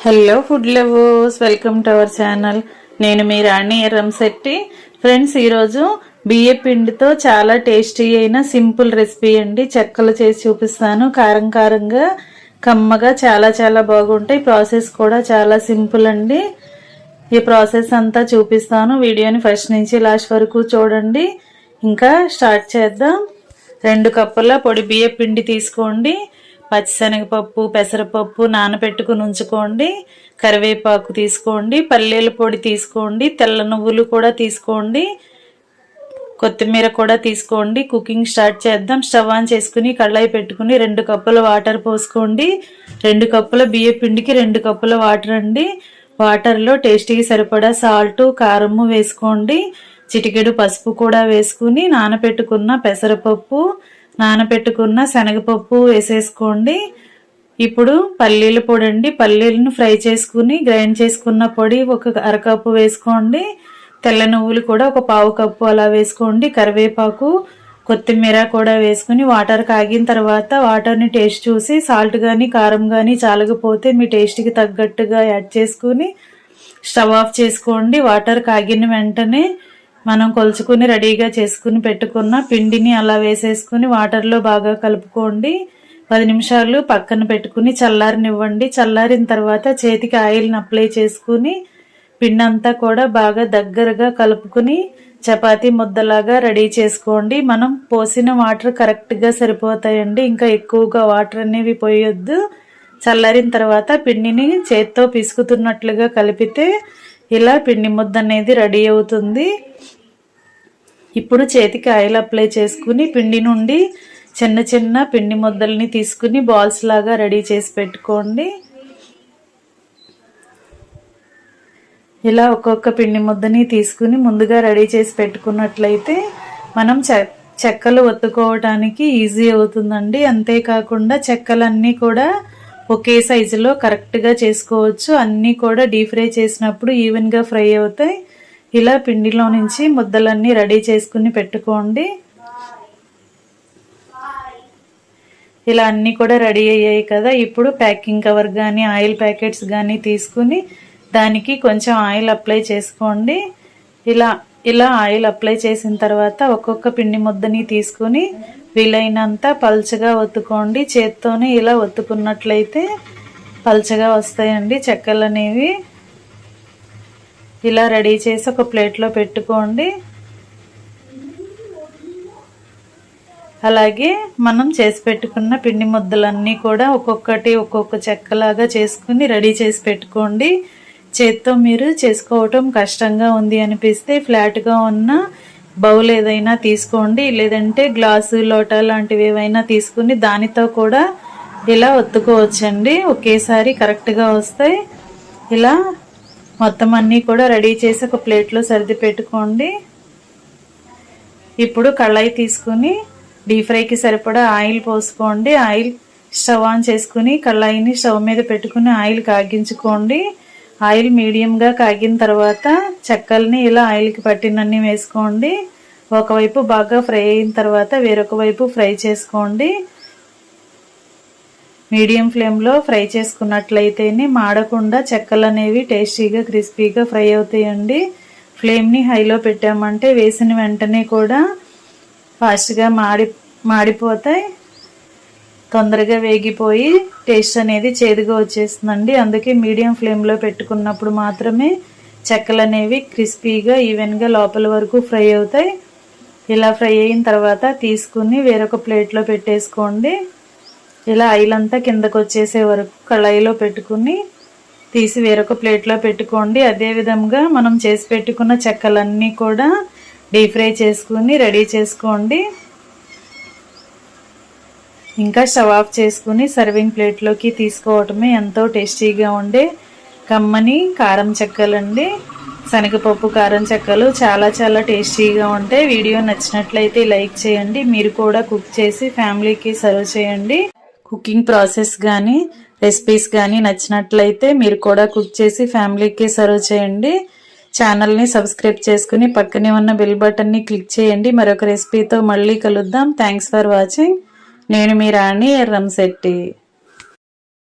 Hello food lovers, welcome to our channel. నేను మీ రాణి Erramsetti. Friends, ఈరోజు బియ్య పిండితో చాలా టేస్టీ అయిన సింపుల్ రెసిపీ అండి. చెక్కలు చేసి చూపిస్తాను. కారం కారంగా కమ్మగా చాలా చాలా బాగుంటాయి. ప్రాసెస్ కూడా చాలా సింపుల్ అండి. ఈ ప్రాసెస్ అంతా చూపిస్తాను. వీడియోని ఫస్ట్ నుంచి లాస్ట్ వరకు చూడండి. ఇంకా స్టార్ట్ చేద్దాం. 2 కప్పుల పొడి బియ్య పిండి తీసుకోండి. పచ్చిశనగపప్పు, పెసరపప్పు నానబెట్టుకుని ఉంచుకోండి. కరివేపాకు తీసుకోండి. పల్లీల పొడి తీసుకోండి. తెల్ల నువ్వులు కూడా తీసుకోండి. కొత్తిమీర కూడా తీసుకోండి. కుకింగ్ స్టార్ట్ చేద్దాం. స్టవ్ ఆన్ చేసుకుని కళాయి పెట్టుకుని 2 కప్పుల వాటర్ పోసుకోండి. 2 కప్పుల బియ్య పిండికి 2 కప్పుల వాటర్ అండి. వాటర్లో టేస్టీకి సరిపడా సాల్ట్, కారము వేసుకోండి. చిటికెడు పసుపు కూడా వేసుకుని నానబెట్టుకున్న పెసరపప్పు, నానబెట్టుకున్న శనగపప్పు వేసేసుకోండి. ఇప్పుడు పల్లీల పొడి అండి. పల్లీలను ఫ్రై చేసుకుని గ్రైండ్ చేసుకున్న పొడి 1 అరకప్పు వేసుకోండి. తెల్ల నువ్వులు కూడా 1 పావు కప్పు అలా వేసుకోండి. కరివేపాకు, కొత్తిమీర కూడా వేసుకుని వాటర్ కాగిన తర్వాత వాటర్ని టేస్ట్ చూసి సాల్ట్ కానీ కారం కానీ చాలకపోతే మీ టేస్ట్కి తగ్గట్టుగా యాడ్ చేసుకుని స్టవ్ ఆఫ్ చేసుకోండి. వాటర్ కాగిన వెంటనే మనం కొలుచుకుని రెడీగా చేసుకుని పెట్టుకున్న పిండిని అలా వేసేసుకుని వాటర్లో బాగా కలుపుకోండి. 10 నిమిషాలు పక్కన పెట్టుకుని చల్లారనివ్వండి. చల్లారిన తర్వాత చేతికి ఆయిల్ని అప్లై చేసుకుని పిండి అంతా కూడా బాగా దగ్గరగా కలుపుకుని చపాతీ ముద్దలాగా రెడీ చేసుకోండి. మనం పోసిన వాటర్ కరెక్ట్గా సరిపోతాయండి. ఇంకా ఎక్కువగా వాటర్ అనేవి పోయొద్దు. చల్లారిన తర్వాత పిండిని చేత్తో పిసుకుతున్నట్లుగా కలిపితే ఇలా పిండి ముద్ద అనేది రెడీ అవుతుంది. ఇప్పుడు చేతికి ఆయిల్ అప్లై చేసుకుని పిండి నుండి చిన్న చిన్న పిండి ముద్దల్ని తీసుకుని బాల్స్ లాగా రెడీ చేసి పెట్టుకోండి. ఇలా ఒక్కొక్క పిండి ముద్దని తీసుకుని ముందుగా రెడీ చేసి పెట్టుకున్నట్లయితే మనం చెక్కలు ఒత్తుకోవడానికి ఈజీ అవుతుందండి. అంతేకాకుండా చెక్కలన్నీ కూడా ఒకే సైజులో కరెక్ట్గా చేసుకోవచ్చు. అన్నీ కూడా డీప్ ఫ్రై చేసినప్పుడు ఈవెన్గా ఫ్రై అవుతాయి. ఇలా పిండిలో నుంచి ముద్దలన్నీ రెడీ చేసుకుని పెట్టుకోండి. ఇలా అన్నీ కూడా రెడీ అయ్యాయి కదా. ఇప్పుడు ప్యాకింగ్ కవర్ కానీ ఆయిల్ ప్యాకెట్స్ కానీ తీసుకుని దానికి కొంచెం ఆయిల్ అప్లై చేసుకోండి. ఇలా ఆయిల్ అప్లై చేసిన తర్వాత ఒక్కొక్క పిండి ముద్దని తీసుకుని వీలైనంత పల్చగా ఒత్తుకోండి. చేత్తోనే ఇలా ఒత్తుకున్నట్లయితే పల్చగా వస్తాయండి చెక్కలు అనేవి. ఇలా రెడీ చేసి ఒక ప్లేట్లో పెట్టుకోండి. అలాగే మనం చేసి పెట్టుకున్న పిండి ముద్దలన్నీ కూడా ఒక్కొక్కటి ఒక్కొక్క చెక్కలాగా చేసుకుని రెడీ చేసి పెట్టుకోండి. చేత్తో మీరు చేసుకోవటం కష్టంగా ఉంది అనిపిస్తే ఫ్లాట్గా ఉన్న బౌల్ ఏదైనా తీసుకోండి. లేదంటే గ్లాసు, లోటా లాంటివి ఏవైనా తీసుకుని దానితో కూడా ఇలా ఒత్తుకోవచ్చండి. ఒకేసారి కరెక్ట్గా వస్తాయి. ఇలా మొత్తం అన్నీ కూడా రెడీ చేసి ఒక ప్లేట్లో సర్ది పెట్టుకోండి. ఇప్పుడు కళాయి తీసుకుని డీప్ ఫ్రైకి సరిపడా ఆయిల్ పోసుకోండి. ఆయిల్ స్టవ్ ఆన్ చేసుకుని కళాయిని స్టవ్ మీద పెట్టుకుని ఆయిల్ కాగించుకోండి. ఆయిల్ మీడియంగా కాగిన తర్వాత చెక్కల్ని ఇలా ఆయిల్కి పట్టినన్ని వేసుకోండి. ఒకవైపు బాగా ఫ్రై అయిన తర్వాత వేరొక వైపు ఫ్రై చేసుకోండి. మీడియం ఫ్లేమ్లో ఫ్రై చేసుకున్నట్లయితేనే మాడకుండా చెక్కలు అనేవి టేస్టీగా క్రిస్పీగా ఫ్రై అవుతాయండి. ఫ్లేమ్ని హైలో పెట్టామంటే వేసిన వెంటనే కూడా ఫాస్ట్గా మాడిపోతాయి. తొందరగా వేగిపోయి టేస్ట్ అనేది చేదుగా వచ్చేస్తుందండి. అందుకే మీడియం ఫ్లేమ్లో పెట్టుకున్నప్పుడు మాత్రమే చెక్కలు అనేవి క్రిస్పీగా ఈవెన్గా లోపల వరకు ఫ్రై అవుతాయి. ఇలా ఫ్రై అయిన తర్వాత తీసుకుని వేరొక ప్లేట్లో పెట్టేసుకోండి. ఇలా ఆయిల్ అంతా కిందకు వచ్చేసే వరకు కళాయిలో పెట్టుకుని తీసి వేరొక ప్లేట్లో పెట్టుకోండి. అదేవిధంగా మనం చేసి పెట్టుకున్న చెక్కలన్నీ కూడా డీప్ ఫ్రై చేసుకుని రెడీ చేసుకోండి. ఇంకా స్టవ్ ఆఫ్ చేసుకుని సర్వింగ్ ప్లేట్లోకి తీసుకోవటమే ఎంతో టేస్టీగా ఉండే కమ్మని కారం చెక్కలండి. శనగపప్పు కారం చెక్కలు చాలా చాలా టేస్టీగా ఉంటాయి. వీడియో నచ్చినట్లయితే లైక్ చేయండి. మీరు కూడా కుక్ చేసి ఫ్యామిలీకి సర్వ్ చేయండి. కుకింగ్ ప్రాసెస్ కానీ రెసిపీస్ కానీ నచ్చినట్లయితే మీరు కూడా కుక్ చేసి ఫ్యామిలీకి సర్వ్ చేయండి. ఛానల్ని సబ్స్క్రైబ్ చేసుకుని పక్కనే ఉన్న బెల్ బటన్ని క్లిక్ చేయండి. మరొక రెసిపీతో మళ్ళీ కలుద్దాం. Thanks for watching. నేను మీ రాణి ఎర్రంశెట్టి.